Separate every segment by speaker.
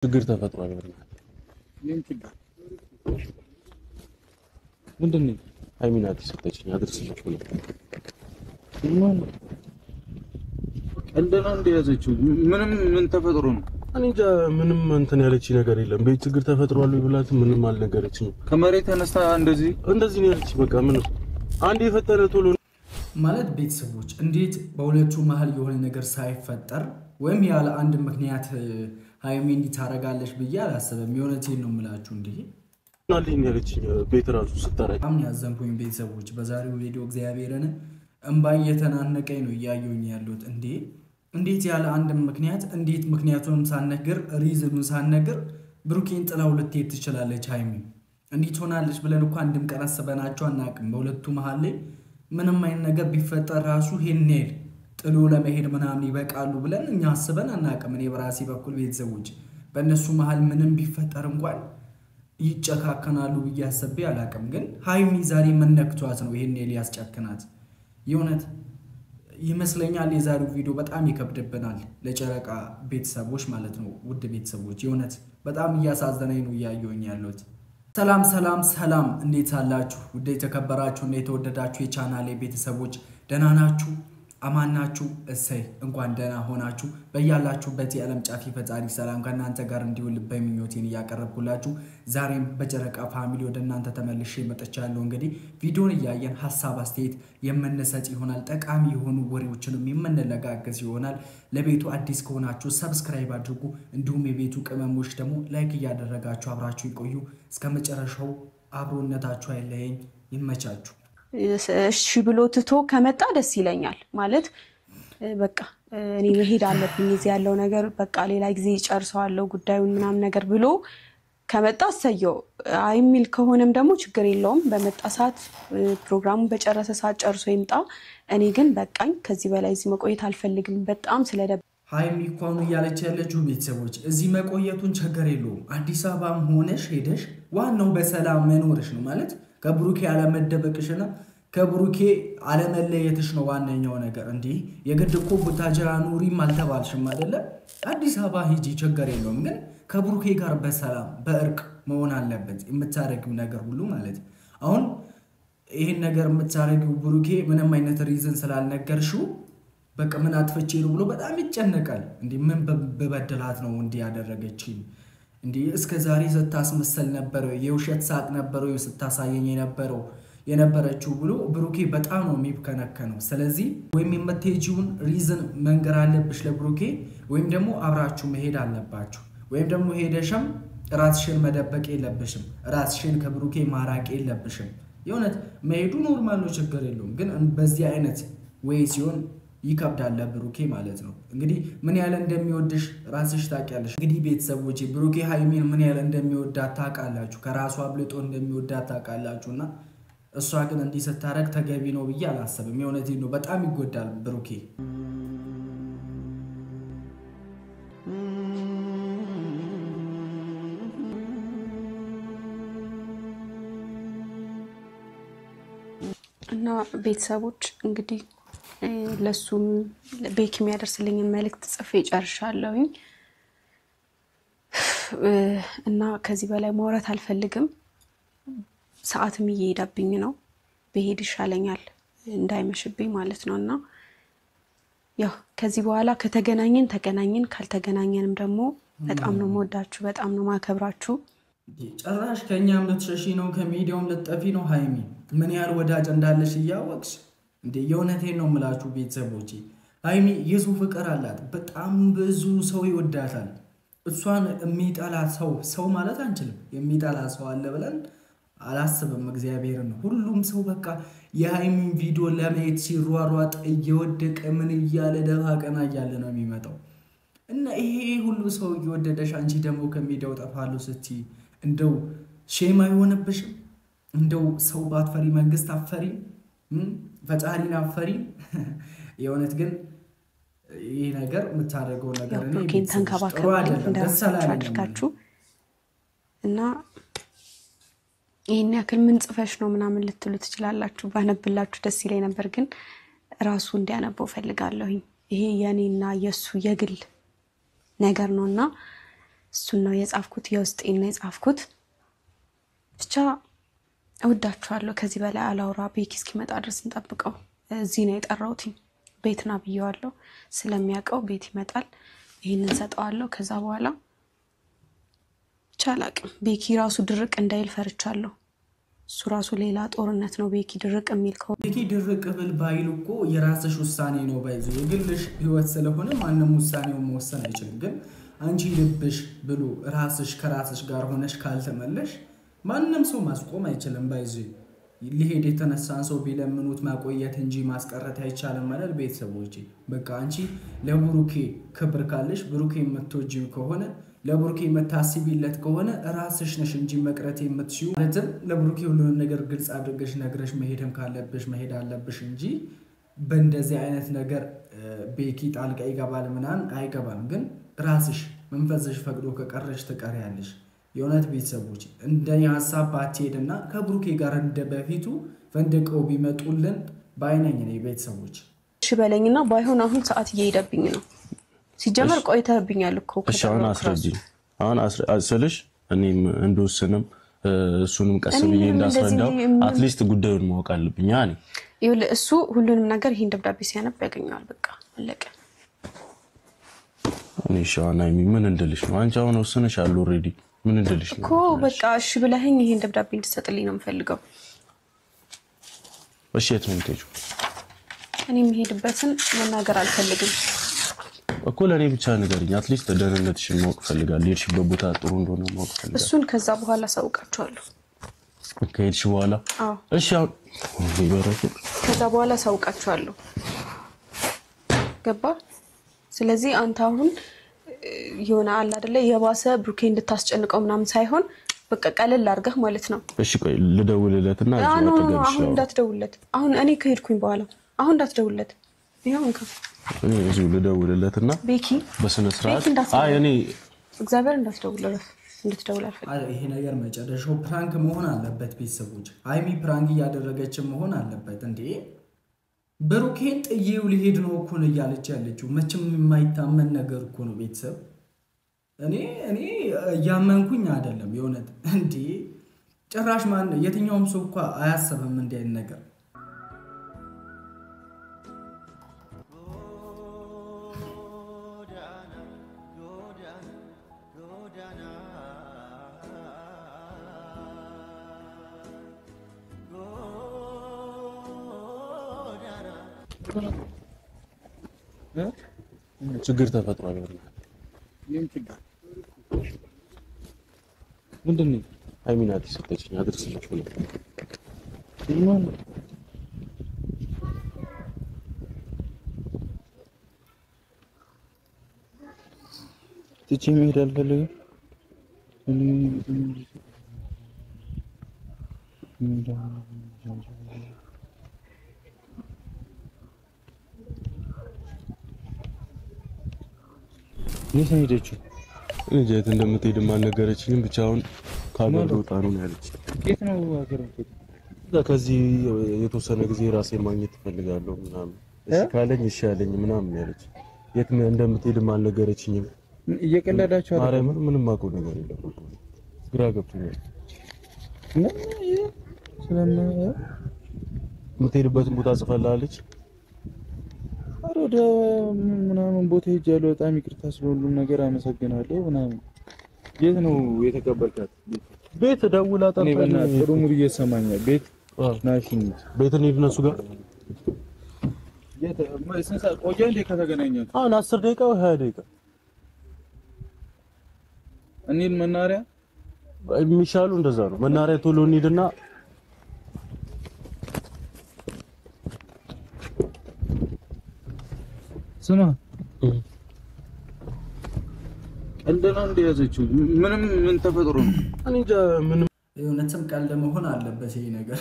Speaker 1: ችግር ተፈጥሯል ምንድነው ሃይሚናት ሰጠችኝ አድርስልሽ ብሎ
Speaker 2: እንደና እንደያዘችው ምን ተፈጥሮ ነው
Speaker 1: አንጃ ምንም እንትን ያለች ነገር የለም ቤት ችግር ተፈጥሯል ብላት ምንም አልነገረችኝ
Speaker 2: ከመሬት ተነስታ እንደዚህ
Speaker 1: ነው ያለች በቃ ምንም አንድ የፈጠረ ቶሎ
Speaker 3: ማለት ቤተሰቦች እንዴት በሁለቱ መሃል የሆነ ነገር ሳይፈጠር ወይም ያለ አንድ ምክንያት ሃይሚ እንዲታረጋለሽ ብዬ አላሰበም የሆነቴን ነው የምላችሁ እንዴ
Speaker 1: አለኝ ያለች ቤት ራሱ ስታረግ
Speaker 3: አሁን ያዘንኩኝ ቤተሰቦች በዛሬው ቪዲዮ እግዚአብሔርን እንባይ የተናነቀኝ ነው ያዩኝ ያሉት እንዴት ያለ አንድ ምክንያት እንዴት ምክንያቱን ሳነግር ሪዝኑን ሳነግር ብሩኬን ጥላው ልትሄድ ትችላለች ሃይሚ እንዴት ሆናለች ብለን እንኳን አንድም ቀን አስበናቸው አናቅም በሁለቱ መሃል ላይ ምንም አይነት ነገር ቢፈጠር ራሱ ሄኔል ጥሎ ለመሄድ ምናምን ይበቃሉ ብለን እኛ አስበን አናቅም እኔ በራሴ በኩል ቤተሰቦች በእነሱ መሃል ምንም ቢፈጠር እንኳን ይጨካከናሉ በያሰበ ያላቅም ግን ሃይሚ ዛሬ መነክቷት ነው ሄኔል ያስጨክናት የሆነት ይመስለኛል የዛሬው ቪዲዮ በጣም ይከብድብናል ለጨረቃ ቤተሰቦች ማለት ነው ውድ ቤተሰቦች የሆነት በጣም ያሳዘነኝ ነው ያዩኝ ያሉት ሰላም እንዴት አላችሁ ውድ የተከበራችሁ እና የተወደዳችሁ የቻናሌ ቤተሰቦች ደህና ናችሁ አማናችሁ እሰይ እንኳን ደህና ሆናችሁ በእያላችሁበት የዓለም ጫፍ ፈጣሪ ሰላም ከእናንተ ጋር እንዲውል በሚኞቴን ያቀርብኩላችሁ ዛሬም በጨረቃ ፋሚሊ ወደ እናንተ ተመልሼ መጥቻለሁ እንግዲህ ቪዲዮን ያያየን ሐሳብ አስተያየት የምንሰጥ ይሆናል ጠቃሚ የሆኑ ወሬዎችንም የምንለጋገዝ ይሆናል ለቤቱ አዲስ ከሆናችሁ ሰብስክራይብ አድርጉ እንዲሁም የቤቱ ቅመሞች ደግሞ ላይክ ያደረጋችሁ አብራችሁ ይቆዩ እስከመጨረሻው አብሮነታችሁ አይለየኝ ይመቻችሁ
Speaker 4: እሺ ብሎ ትቶ ከመጣ ደስ ይለኛል ማለት በቃ እኔ መሄድ አለብኝ እዚህ ያለው ነገር በቃ ሌላ ጊዜ ጨርሰዋለሁ ጉዳዩን ምናም ነገር ብሎ ከመጣ ሰየው አይሚል ከሆነም ደግሞ ችግር የለውም በመጣ ሰዓት ፕሮግራሙን በጨረሰ ሰዓት ጨርሶ ይምጣ እኔ ግን በቃኝ ከዚህ በላይ እዚህ መቆየት አልፈልግም በጣም ስለደብ
Speaker 3: ሃይሚ እንኳን ያለች ያለችው ቤተሰቦች እዚህ መቆየቱን ችግር የለውም አዲስ አበባም ሆነሽ ሄደሽ ዋናው በሰላም መኖርሽ ነው ማለት ከብሩኬ አለመደበቅሽና ከብሩኬ አለመለየትሽ ነው ዋናኛው ነገር እንዴ የግድኮ ቡታጅራ ኑሪም አልተባልሽም አይደለ አዲስ አበባ ሂጂ ችግር የለውም ግን ከብሩኬ ጋር በሰላም በእርቅ መሆን አለበት የምታረጊው ነገር ሁሉ ማለት አሁን ይሄን ነገር የምታረጊው ብሩኬ ምንም አይነት ሪዝን ስላልነገርሽው በቃ ምን አጥፍቼ ነው ብሎ በጣም ይጨነቃል እንዴ ምን በበደላት ነው እንዴ ያደረገችኝ እንዴ እስከ ዛሬ ስታስመሰል ነበር የውሸት ሳቅ ነበር ስታሳየኝ የነበረችው ብሎ ብሩኬ በጣም ነው የሚከነከነው ስለዚህ ወይም የምትሄጂውን ሪዝን መንገር አለብሽ ለብሩኬ ወይም ደግሞ አብራችሁ መሄድ አለባችሁ ወይም ደግሞ ሄደሽም ራስሽን መደበቅ የለብሽም ራስሽን ከብሩኬ ማራቅ የለብሽም የሆነት መሄዱ ኖርማል ነው ችግር የለውም ግን በዚህ አይነት ወይ ሲሆን ይከብዳል ለብሩኬ ማለት ነው እንግዲህ ምን ያለ እንደሚወድሽ ራስሽ ታውቂያለሽ እንግዲህ ቤተሰቦቼ ብሩኬ ሃይሚን ምን ያለ እንደሚወዳት ታውቃላችሁ ከራሷ አብልጦ እንደሚወዳት ታውቃላችሁና እሷ ግን እንዲህ ስታረግ ተገቢ ነው ብዬ አላሰብም የሆነቴን ነው በጣም ይጎዳል ብሩኬ
Speaker 4: እና ቤተሰቦች እንግዲህ ለሱም ቤክ የሚያደርስልኝ መልእክት ጽፌ ጨርሻለሁኝ እና ከዚህ በላይ ማውራት አልፈልግም ሰዓትም እየሄደብኝ ነው በሄድ ይሻለኛል እንዳይመሽብኝ ማለት ነውና ያው ከዚህ በኋላ ተገናኘን ካልተገናኘንም ደግሞ በጣም ነው የምወዳችሁ በጣም ነው ማከብራችሁ
Speaker 3: ጨራሽ ከኛም ልትሸሺ ነው ከሚዲያውም ልትጠፊ ነው ሃይሚ ምን ያህል ወዳጅ እንዳለሽ ያወቅሽ እንዴ የሆነቴን ነው የምላችሁ ቤተሰቦቼ ሃይሚ የሱ ፍቅር አላት በጣም ብዙ ሰው ይወዳታል እሷን የሚጠላት ሰው ማለት አንችልም የሚጠላት ሰው አለ ብለን አላስብም እግዚአብሔርን ሁሉም ሰው በቃ የሃይሚን ቪዲዮ ለማየት ሲሯሯጥ እየወደቀ ምን እያለ ደፋ ቀና እያለ ነው የሚመጣው እና ይሄ ሁሉ ሰው እየወደደሽ አንቺ ደግሞ ከሚዲያው ጠፋለሁ ስትይ እንደው ሼም አይሆንብሽም እንደው ሰው ባትፈሪ መንግስት አፈሪ ፈጣሪን አፈሪ የሆነት ግን ይሄ ነገር የምታደርገው ነገር ነው
Speaker 4: ተንከባከባችሁ እንደሰላችሁ እና ይሄን ያክል ምን ጽፈሽ ነው ምናምን ልትሉ ትችላላችሁ ባነብላችሁ ደስ ይለኝ ነበር ግን ራሱ እንዲያነበው ፈልጋለሁ ይሄ የኔና የሱ የግል ነገር ነውና እሱን ነው የጻፍኩት የውስጤን ነው የጻፍኩት ብቻ እወዳችኋለሁ ከዚህ በላይ አላውራ ቤኪ እስኪመጣ ድረስ እንጠብቀው እዚህ ነው የጠራሁት ቤትና ብየዋለሁ ስለሚያቀው ቤት ይመጣል ይሄንን ሰጣዋለሁ ከዛ በኋላ ቻላቅ ቤኪ ራሱ ድርቅ እንዳይል ፈርቻለሁ እሱ ራሱ ሌላ ጦርነት ነው ቤኪ ድርቅ የሚልከው
Speaker 3: ቤኪ ድርቅ ብል ባይልቆ የራስሽ ውሳኔ ነው ባይዙ የግልሽ ህይወት ስለሆነ ማንንም ውሳኔውን መወሰን አይችልም ግን አንቺ ልብሽ ብሎ ራስሽ ከራስሽ ጋር ሆነሽ ካልተመለሽ ማንንም ሰው ማስቆም አይችልም ባይዙ ሊሄድ የተነሳን ሰው ቢለምኑት ማቆየት እንጂ ማስቀረት አይቻልም ማለት ቤተሰቦቼ በቃ አንቺ ለብሩኬ ክብር ካለሽ ብሩኬ የምትወጂው ከሆነ ለብሩኬ መታሰቢለት ከሆነ ራስሽ ነሽ እንጂ መቅረት የምትሽው ለተም ለብሩኬ ሁሉንም ነገር ግልጽ አድርገሽ ነግረሽ መሄድም ካለብሽ መሄድ አለብሽ እንጂ በእንደዚህ አይነት ነገር ቤኪ ጣልቃ ይገባል ምናን አይገባም ግን ራስሽ መንፈስሽ ፈቅዶ ከቀረሽ ተቀሪያለሽ የሆነት ቤተሰቦች እንደኛ ሐሳብ ባትሄድና ከብሩኬ ጋር እንደበፊቱ ፈንደቀው ቢመጡልን ባይነኝ ነው ቤተሰቦች
Speaker 4: እሺ በለኝና ባይሆን አሁን ሰዓት እየሄደብኝ ነው ሲጀመር ቆይተህብኛል እኮ
Speaker 1: ከሻውን አስረጂ አሁን አስልሽ እኔም እንደወሰንም እሱንም ቀስብዬ እንዳስረዳው አትሊስት ጉዳዩን ማወቅ አለብኝ ያኔ
Speaker 4: ይኸውልህ እሱ ሁሉንም ነገር ይሄን ደብዳቤ ሲያነብ ያገኛል በቃ አለቀ
Speaker 1: እኔ ሻውን አይሚ ምን እንደልሽ ነው አንቺ አሁን ወሰነሻል ኦሬዲ ምን እንደልሽ ነው
Speaker 4: እኮ በቃ እሺ ብለህኝ ይሄን ደብዳቤ እንድትሰጥልኝ ነው የምፈልገው
Speaker 1: እሺ የት ነው የምትሄጂው
Speaker 4: እኔ የምሄድበትን መናገር አልፈልግም
Speaker 1: እኮ ለኔ ብቻ ንገሪኝ አትሊስት ደህንነትሽን ማወቅ ፈልጋለሁ የሄድሽበት ቦታ ጥሩ እንደሆነ ማወቅ ፈልጋለሁ
Speaker 4: እሱን ከዛ በኋላ ሳውቃቸዋለሁ
Speaker 1: ከሄድሽ በኋላ እሺ አሁን ይበረቱ
Speaker 4: ከዛ በኋላ ሳውቃቸዋለሁ ገባ ስለዚህ አንተ አሁን የሆነ አለ አይደለ የባሰ ብሩኬ እንድታስጨንቀው ምናምን ሳይሆን በቃ ቀለል አድርገህ ማለት ነው
Speaker 1: እሺ ቆይ ልደውልለትና
Speaker 4: አሁን እንዳትደውልለት አሁን እኔ ከሄድኩኝ በኋላ አሁን እንዳትደውልለት ይሄው እንካ
Speaker 1: እኔ እዚሁ ልደውልለትና
Speaker 4: ቤኪ
Speaker 1: በስነ ስርዓት አይ እኔ
Speaker 4: እግዚአብሔር እንዳትደውልለት እንድትደውል አልፈልግም
Speaker 3: ይሄ ነገር መጨረሻው ፕራንክ መሆን አለበት ቤተሰቦች አይሚ ፕራንክ እያደረገች መሆን አለበት እንዴ ብሩኬን ጥዬው ሊሄድ ነው እኮ ነው ያለች ያለችው መቼም የማይታመን ነገር እኮ ነው ቤተሰብ እኔ ያመንኩኝ አይደለም የሆነት እንዴ ጭራሽ ማን የትኛውም ሰው እኮ አያሰበም እንደ አይነት ነገር
Speaker 1: ችግር ተፈጥሯል
Speaker 2: ምንድነው
Speaker 1: አይሚናት ሰጠችኝ አድርስልሽ ብሎ
Speaker 2: ትቼ መሄድ አልፈልግም የት ሄደችው
Speaker 1: እንዴት እንደምትሄድም አልነገረችኝም ብቻውን ካገር ወጣ ነው ያለች
Speaker 2: የት ነው ሀገር
Speaker 1: ከዚህ የተወሰነ ጊዜ ራሴን ማግኘት ፈልጋለሁ ምናምን እሺ ካለኝ እሺ ያለኝ ምናምን ያለች የት እንደምትሄድም አልነገረችኝም
Speaker 2: እየቀለዳችሁ
Speaker 1: ማርያም ምንም ማውቀው ነገር የለም ግራ ገብቶኛል የምትሄድበትን ቦታ ጽፈልሃለች
Speaker 2: ወደ ምናምን ቦታ ሄጃለሁ በጣም ይቅርታ ስለሁሉም ነገር አመሰግናለሁ ምናምን የት ነው የተቀበልካት
Speaker 1: ቤት ደውላ
Speaker 2: ጠርታኝ ጥሩ ሙድ እየሰማኛል ቤት ናሽን
Speaker 1: ቤት እንሂድ እነሱ ጋር
Speaker 2: የት ማይሰንሳ ቆየ እንደ ከተገናኛችሁ
Speaker 1: አሁን 10 ደቂቃ ወይ 20 ደቂቃ
Speaker 2: እንሂድ መናሪያ
Speaker 1: የሚሻሉ እንደዛ ነው መናሪያ ቶሎ እንሂድና
Speaker 2: ስማ ቀልደና እንደያዘችው ምን ተፈጥሮ ነው
Speaker 1: እኔ ምንም
Speaker 3: የሆነትም ቀልድ መሆን አለበት ይሄ ነገር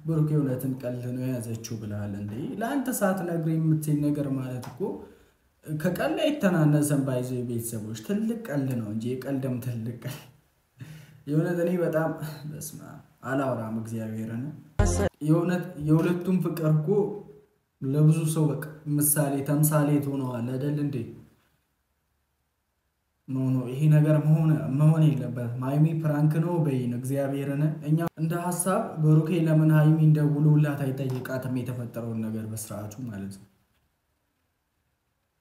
Speaker 3: ብሩክ የሆነትን ቀልድ ነው ያዘችው ብለሃል እንዴ ለአንተ ሰዓት ነግረኝ የምትይ ነገር ማለት እኮ ከቀልድ አይተናነሰም ባይዘ ቤተሰቦች ትልቅ ቀልድ ነው እንጂ የቀልድም ትልቅ የሆነት እኔ በጣም በስማ አላወራም እግዚአብሔርን የሁለቱም ፍቅር እኮ ለብዙ ሰው በቃ ምሳሌ ተምሳሌት ሆነዋል አይደል እንዴ ኖ ይሄ ነገር መሆን የለበትም። ሃይሚ ፕራንክ ነው በይን እግዚአብሔርን። እኛ እንደ ሀሳብ ብሩኬ ለምን ሃይሚ እንደውሉላት አይጠይቃትም? የተፈጠረውን ነገር በስርዓቱ ማለት ነው።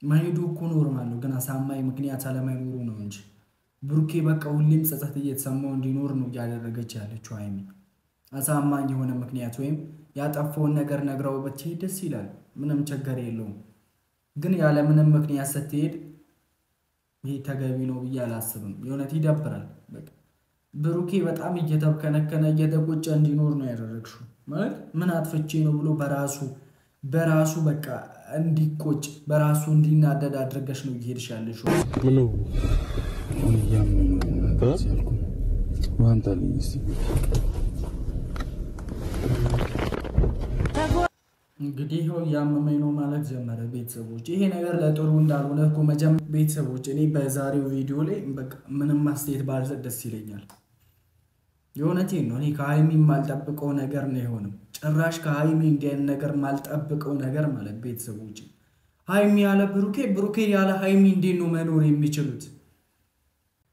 Speaker 3: መሄዱ እኮ ኖርማል ነው፣ ግን አሳማኝ ምክንያት አለመኖሩ ነው እንጂ ብሩኬ በቃ ሁሌም ጸጸት እየተሰማው እንዲኖር ነው እያደረገች ያለችው ሃይሚ። አሳማኝ የሆነ ምክንያት ወይም ያጠፋውን ነገር ነግራው ብትሄድ ደስ ይላል፣ ምንም ችግር የለውም። ግን ያለ ምንም ምክንያት ስትሄድ ይሄ ተገቢ ነው ብዬ አላስብም። የእውነት ይደብራል። በቃ ብሩኬ በጣም እየተከነከነ እየተቆጨ እንዲኖር ነው ያደረግሽው። ማለት ምን አጥፍቼ ነው ብሎ በራሱ በቃ እንዲቆጭ በራሱ እንዲናደድ አድርገሽ ነው እየሄድሽ ያለሽው።
Speaker 1: ምን ነው
Speaker 3: እንግዲህ ይኸው እያመመኝ ነው ማለት ጀመረ። ቤተሰቦች ይሄ ነገር ለጥሩ እንዳልሆነ እኮ ቤተሰቦች እኔ በዛሬው ቪዲዮ ላይ በቃ ምንም አስተያየት ባልሰጥ ደስ ይለኛል። የእውነቴን ነው። እኔ ከሃይሚ ማልጠብቀው ነገር ነው የሆነው። ጭራሽ ከሃይሚ እንዲህ አይነት ነገር ማልጠብቀው ነገር ማለት ቤተሰቦች፣ ሃይሚ ያለ ብሩኬ ያለ ሃይሚ እንዴት ነው መኖር የሚችሉት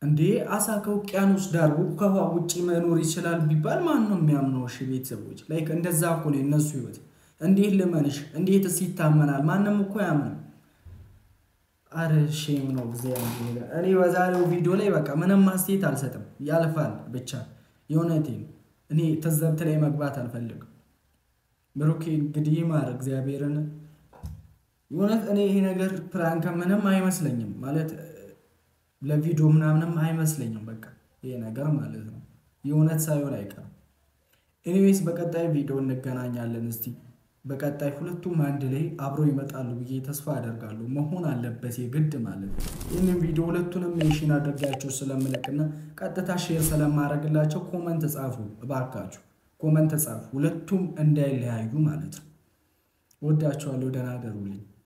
Speaker 3: እንዴ? አሳ ከውቅያኖስ ዳር ከውሃ ውጪ መኖር ይችላል ቢባል ማን ነው የሚያምነው? እሺ ቤተሰቦች ላይክ እንደዛ እኮ ነው የነሱ ህይወት። እንዴት ልመንሽ? እንዴትስ ይታመናል? ማንም እኮ ያምነው። አረ ሼም ነው እግዚአብሔር። እኔ በዛሬው ቪዲዮ ላይ በቃ ምንም አስተያየት አልሰጥም፣ ያልፋል ብቻ። የእውነቴን እኔ ተዘብት ላይ መግባት አልፈልግም። ብሩኬ እንግዲህ ማር እግዚአብሔርን የእውነት እኔ ይሄ ነገር ፕራንክ ምንም አይመስለኝም ማለት ለቪዲዮ ምናምንም አይመስለኝም። በቃ ይሄ ነገር ማለት ነው የእውነት ሳይሆን አይቀርም። ኤኒዌይስ በቀጣይ ቪዲዮ እንገናኛለን። እስቲ በቀጣይ ሁለቱም አንድ ላይ አብሮ ይመጣሉ ብዬ ተስፋ አደርጋለሁ። መሆን አለበት የግድ ማለት ነው። ይህንን ቪዲዮ ሁለቱንም ሜንሽን አድርጋችሁ ስለምለቅና ቀጥታ ሼር ስለማድረግላቸው ኮመንት ጻፉ እባካችሁ፣ ኮመንት ጻፉ። ሁለቱም እንዳይለያዩ ማለት ነው። ወዳችኋለሁ። ደህና ደሩልኝ።